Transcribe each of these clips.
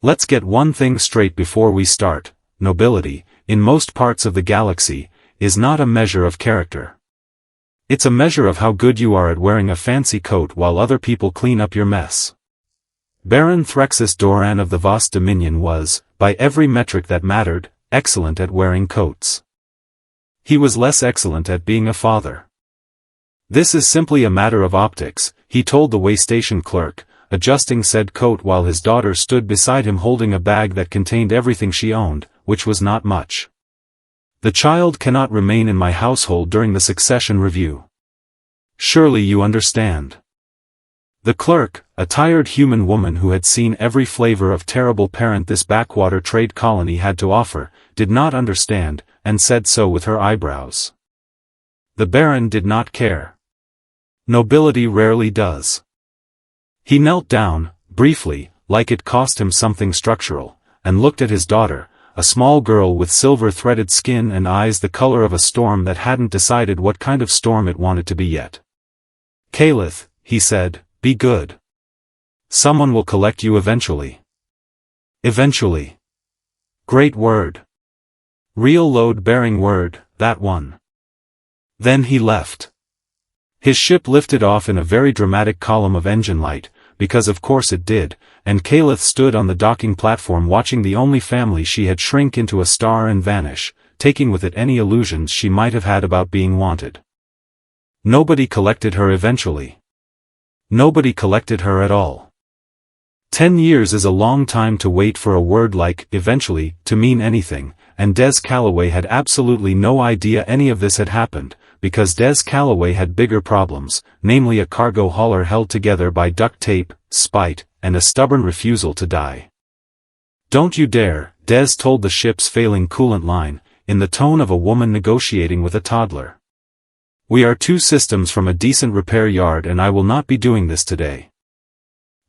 Let's get one thing straight before we start. Nobility, in most parts of the galaxy, is not a measure of character. It's a measure of how good you are at wearing a fancy coat while other people clean up your mess. Baron Threxus Doran of the vast Dominion was, by every metric that mattered, excellent at wearing coats. He was less excellent at being a father. This is simply a matter of optics, he told the waystation clerk, adjusting said coat while his daughter stood beside him holding a bag that contained everything she owned, which was not much. The child cannot remain in my household during the succession review. Surely you understand. The clerk, a tired human woman who had seen every flavor of terrible parent this backwater trade colony had to offer, did not understand, and said so with her eyebrows. The Baron did not care. Nobility rarely does. He knelt down, briefly, like it cost him something structural, and looked at his daughter, a small girl with silver-threaded skin and eyes the color of a storm that hadn't decided what kind of storm it wanted to be yet. "Calith," he said, "be good. Someone will collect you eventually." Eventually. Great word. Real load-bearing word, that one. Then he left. His ship lifted off in a very dramatic column of engine light, because of course it did, and Calith stood on the docking platform watching the only family she had shrink into a star and vanish, taking with it any illusions she might have had about being wanted. Nobody collected her eventually. Nobody collected her at all. 10 years is a long time to wait for a word like "eventually" to mean anything, and Des Calloway had absolutely no idea any of this had happened, because Des Calloway had bigger problems, namely a cargo hauler held together by duct tape, spite, and a stubborn refusal to die. "Don't you dare," Des told the ship's failing coolant line, in the tone of a woman negotiating with a toddler. "We are 2 systems from a decent repair yard and I will not be doing this today."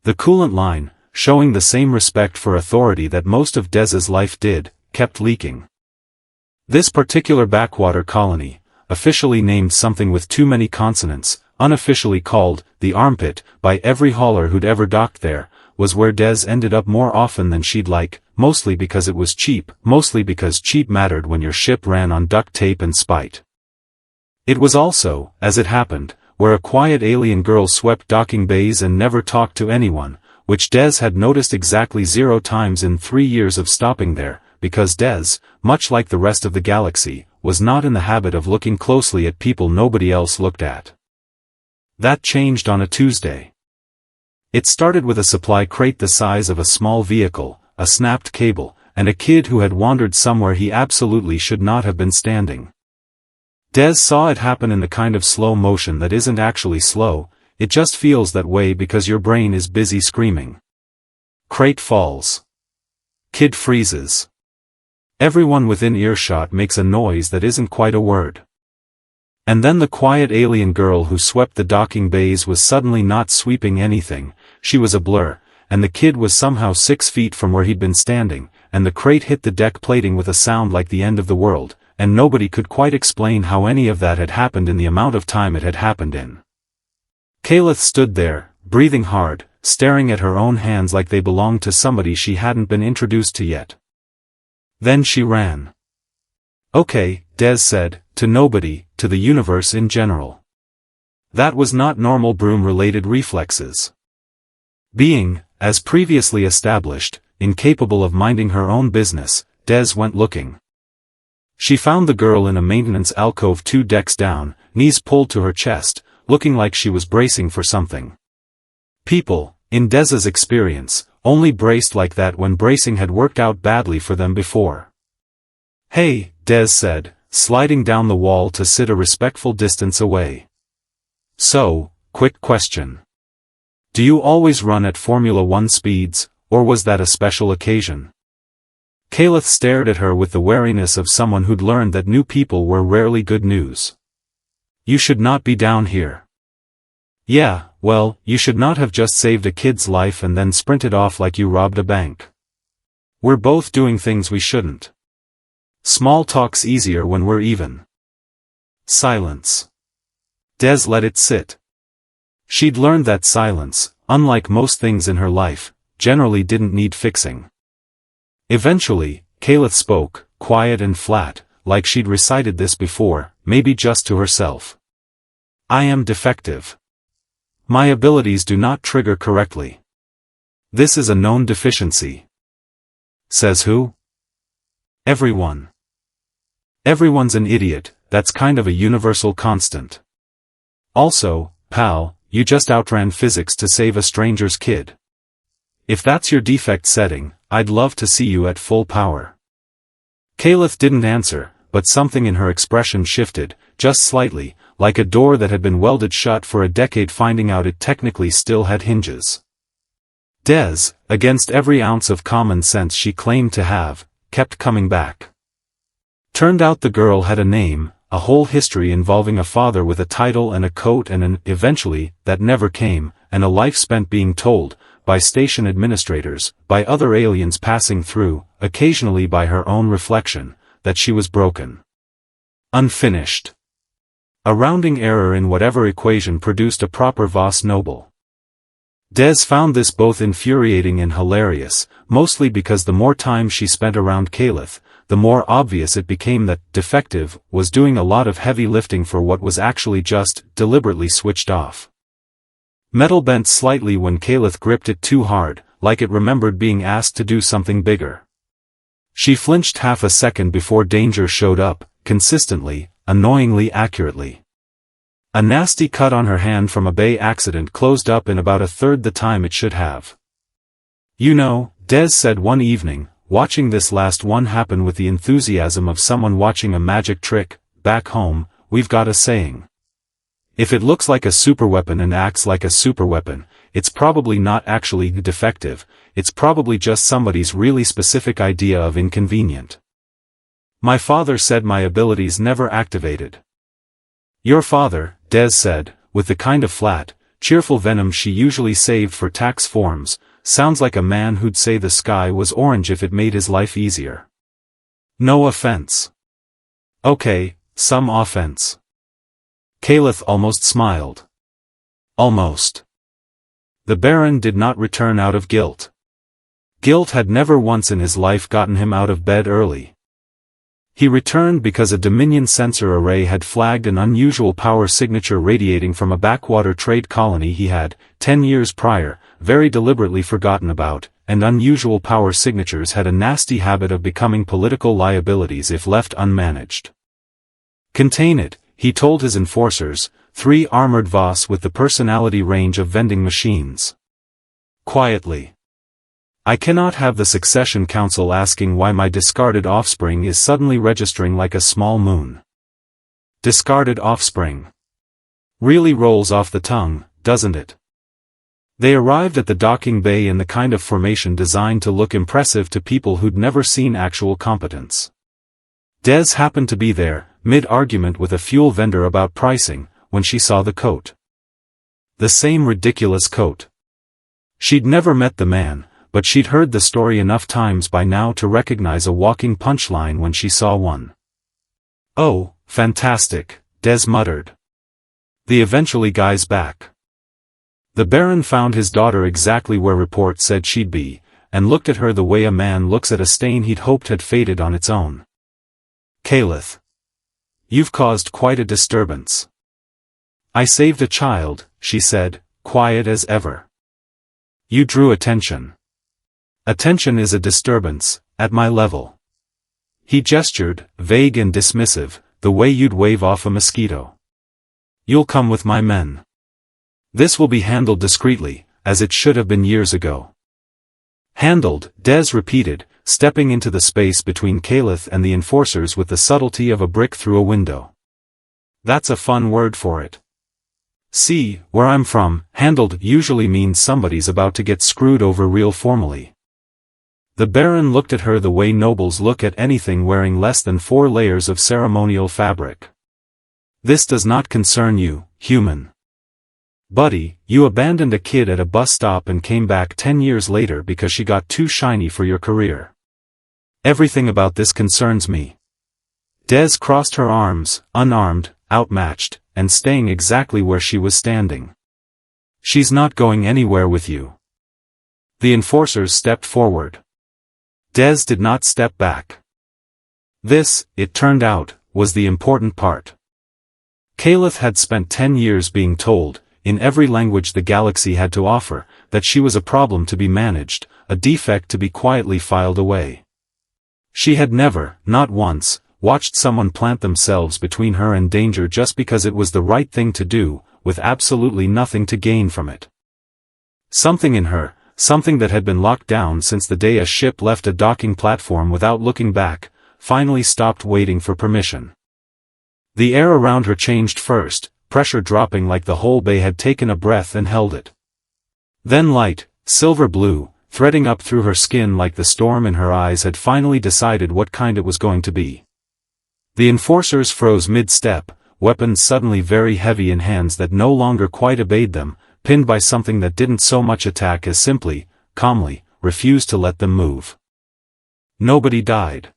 The coolant line, showing the same respect for authority that most of Des's life did, kept leaking. This particular backwater colony, officially named something with too many consonants, unofficially called the Armpit by every hauler who'd ever docked there, was where Des ended up more often than she'd like, mostly because it was cheap, mostly because cheap mattered when your ship ran on duct tape and spite. It was also, as it happened, where a quiet alien girl swept docking bays and never talked to anyone, which Des had noticed exactly 0 times in 3 years of stopping there, because Des, much like the rest of the galaxy, was not in the habit of looking closely at people nobody else looked at. That changed on a Tuesday. It started with a supply crate the size of a small vehicle, a snapped cable, and a kid who had wandered somewhere he absolutely should not have been standing. Des saw it happen in the kind of slow motion that isn't actually slow, it just feels that way because your brain is busy screaming. Crate falls. Kid freezes. Everyone within earshot makes a noise that isn't quite a word. And then the quiet alien girl who swept the docking bays was suddenly not sweeping anything, she was a blur, and the kid was somehow 6 feet from where he'd been standing, and the crate hit the deck plating with a sound like the end of the world, and nobody could quite explain how any of that had happened in the amount of time it had happened in. Calith stood there, breathing hard, staring at her own hands like they belonged to somebody she hadn't been introduced to yet. Then she ran. "Okay," Des said, "to nobody, to the universe in general." That was not normal broom-related reflexes. Being, as previously established, incapable of minding her own business, Des went looking. She found the girl in a maintenance alcove 2 decks down, knees pulled to her chest, looking like she was bracing for something. People, in Des's experience, only braced like that when bracing had worked out badly for them before. "Hey," Des said, sliding down the wall to sit a respectful distance away. "So, quick question. Do you always run at Formula 1 speeds, or was that a special occasion?" Calith stared at her with the wariness of someone who'd learned that new people were rarely good news. "You should not be down here." "Yeah, well, you should not have just saved a kid's life and then sprinted off like you robbed a bank. We're both doing things we shouldn't. Small talk's easier when we're even." Silence. Des let it sit. She'd learned that silence, unlike most things in her life, generally didn't need fixing. Eventually, Kalith spoke, quiet and flat, like she'd recited this before, maybe just to herself. I am defective. My abilities do not trigger correctly. This is a known deficiency. Says who? Everyone. Everyone's an idiot, that's kind of a universal constant. Also, pal, you just outran physics to save a stranger's kid. If that's your defect setting, I'd love to see you at full power. Kalith didn't answer, but something in her expression shifted, just slightly, like a door that had been welded shut for a decade, finding out it technically still had hinges. Des, against every ounce of common sense she claimed to have, kept coming back. Turned out the girl had a name, a whole history involving a father with a title and a coat and an eventually that never came, and a life spent being told, by station administrators, by other aliens passing through, occasionally by her own reflection, that she was broken. Unfinished. A rounding error in whatever equation produced a proper Vos Noble. Des found this both infuriating and hilarious, mostly because the more time she spent around Kalith, the more obvious it became that defective was doing a lot of heavy lifting for what was actually just deliberately switched off. Metal bent slightly when Kalith gripped it too hard, like it remembered being asked to do something bigger. She flinched half a second before danger showed up, consistently, annoyingly accurately. A nasty cut on her hand from a bay accident closed up in about a third the time it should have. You know, Des said one evening, watching this last one happen with the enthusiasm of someone watching a magic trick, back home, we've got a saying. If it looks like a superweapon and acts like a superweapon, it's probably not actually defective, it's probably just somebody's really specific idea of inconvenient. My father said my abilities never activated. Your father, Des said, with the kind of flat, cheerful venom she usually saved for tax forms, sounds like a man who'd say the sky was orange if it made his life easier. No offense. Okay, some offense. Kalith almost smiled. Almost. The Baron did not return out of guilt. Guilt had never once in his life gotten him out of bed early. He returned because a Dominion sensor array had flagged an unusual power signature radiating from a backwater trade colony he had, 10 years prior, very deliberately forgotten about, and unusual power signatures had a nasty habit of becoming political liabilities if left unmanaged. Contain it, he told his enforcers, 3 armored Vos with the personality range of vending machines. Quietly. I cannot have the Succession Council asking why my discarded offspring is suddenly registering like a small moon. Discarded offspring. Really rolls off the tongue, doesn't it? They arrived at the docking bay in the kind of formation designed to look impressive to people who'd never seen actual competence. Des happened to be there, mid-argument with a fuel vendor about pricing, when she saw the coat. The same ridiculous coat. She'd never met the man, but she'd heard the story enough times by now to recognize a walking punchline when she saw one. Oh, fantastic, Des muttered. The eventually guy's back. The Baron found his daughter exactly where report said she'd be, and looked at her the way a man looks at a stain he'd hoped had faded on its own. Kalith. You've caused quite a disturbance. I saved a child, she said, quiet as ever. You drew attention. Attention is a disturbance, at my level. He gestured, vague and dismissive, the way you'd wave off a mosquito. You'll come with my men. This will be handled discreetly, as it should have been years ago. Handled, Des repeated, stepping into the space between Kalith and the enforcers with the subtlety of a brick through a window. That's a fun word for it. See, where I'm from, handled usually means somebody's about to get screwed over real formally. The Baron looked at her the way nobles look at anything wearing less than 4 layers of ceremonial fabric. This does not concern you, human. Buddy, you abandoned a kid at a bus stop and came back 10 years later because she got too shiny for your career. Everything about this concerns me. Des crossed her arms, unarmed, outmatched, and staying exactly where she was standing. She's not going anywhere with you. The enforcers stepped forward. Des did not step back. This, it turned out, was the important part. Caliph had spent 10 years being told, in every language the galaxy had to offer, that she was a problem to be managed, a defect to be quietly filed away. She had never, not once, watched someone plant themselves between her and danger just because it was the right thing to do, with absolutely nothing to gain from it. Something in her, something that had been locked down since the day a ship left a docking platform without looking back, finally stopped waiting for permission. The air around her changed first, pressure dropping like the whole bay had taken a breath and held it. Then light, silver blue, threading up through her skin like the storm in her eyes had finally decided what kind it was going to be. The enforcers froze mid-step, weapons suddenly very heavy in hands that no longer quite obeyed them, pinned by something that didn't so much attack as simply, calmly, refuse to let them move. Nobody died.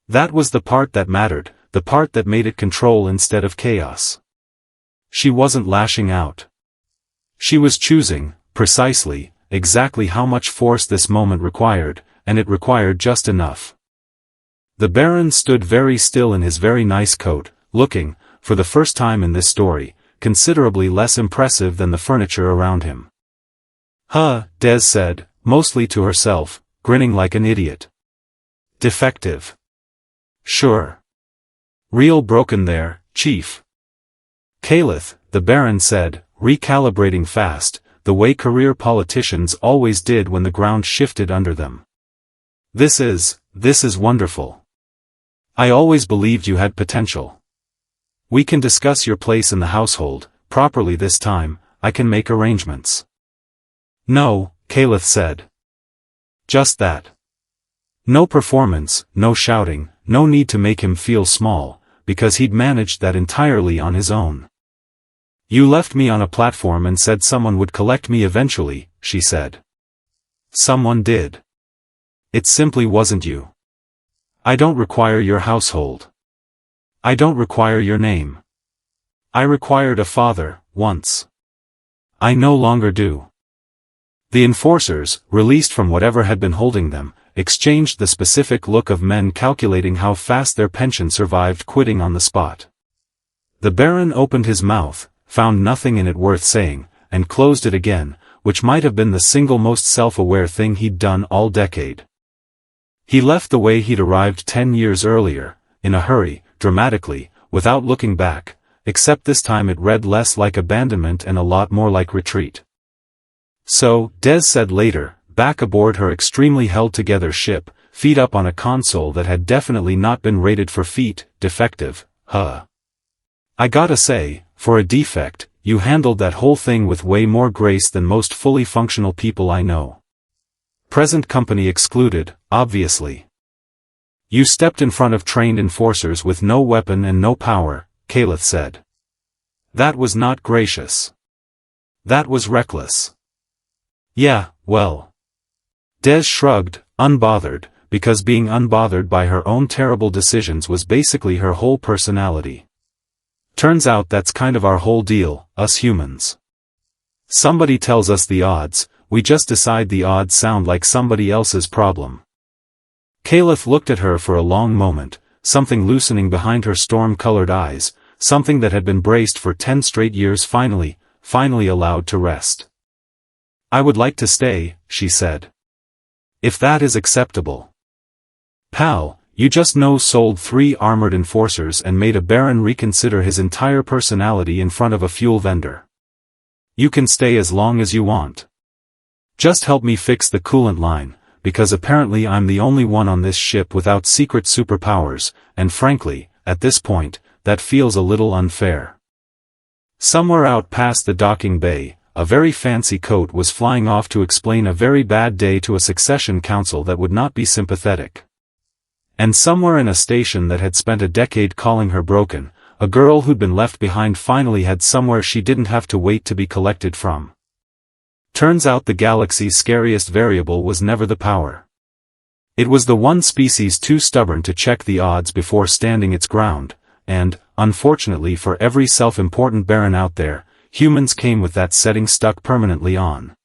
That was the part that mattered, the part that made it control instead of chaos. She wasn't lashing out. She was choosing, precisely, exactly how much force this moment required, and it required just enough. The Baron stood very still in his very nice coat, looking, for the first time in this story, considerably less impressive than the furniture around him. Huh, Des said, mostly to herself, grinning like an idiot. Defective. Sure. Real broken there, Chief. Caliph, the Baron said, recalibrating fast, the way career politicians always did when the ground shifted under them. This is wonderful. I always believed you had potential. We can discuss your place in the household, properly this time, I can make arrangements. No, Caliph said. Just that. No performance, no shouting, no need to make him feel small, because he'd managed that entirely on his own. You left me on a platform and said someone would collect me eventually, she said. Someone did. It simply wasn't you. I don't require your household. I don't require your name. I required a father, once. I no longer do. The enforcers, released from whatever had been holding them, exchanged the specific look of men calculating how fast their pension survived quitting on the spot. The Baron opened his mouth, found nothing in it worth saying, and closed it again, which might have been the single most self-aware thing he'd done all decade. He left the way he'd arrived 10 years earlier, in a hurry, dramatically, without looking back, except this time it read less like abandonment and a lot more like retreat. So, Des said later, back aboard her extremely held-together ship, feet up on a console that had definitely not been rated for feet, defective, huh. I gotta say, for a defect, you handled that whole thing with way more grace than most fully functional people I know. Present company excluded, obviously. You stepped in front of trained enforcers with no weapon and no power, Caliph said. That was not gracious. That was reckless. Yeah, well. Des shrugged, unbothered, because being unbothered by her own terrible decisions was basically her whole personality. Turns out that's kind of our whole deal, us humans. Somebody tells us the odds, we just decide the odds sound like somebody else's problem. Caliph looked at her for a long moment, something loosening behind her storm-colored eyes, something that had been braced for 10 straight years finally allowed to rest. I would like to stay, she said. If that is acceptable. Pal, you just sold 3 armored enforcers and made a Baron reconsider his entire personality in front of a fuel vendor. You can stay as long as you want. Just help me fix the coolant line, because apparently I'm the only one on this ship without secret superpowers, and frankly, at this point, that feels a little unfair. Somewhere out past the docking bay, a very fancy coat was flying off to explain a very bad day to a succession council that would not be sympathetic. And somewhere in a station that had spent a decade calling her broken, a girl who'd been left behind finally had somewhere she didn't have to wait to be collected from. Turns out the galaxy's scariest variable was never the power. It was the one species too stubborn to check the odds before standing its ground, and, unfortunately for every self-important Baron out there, humans came with that setting stuck permanently on.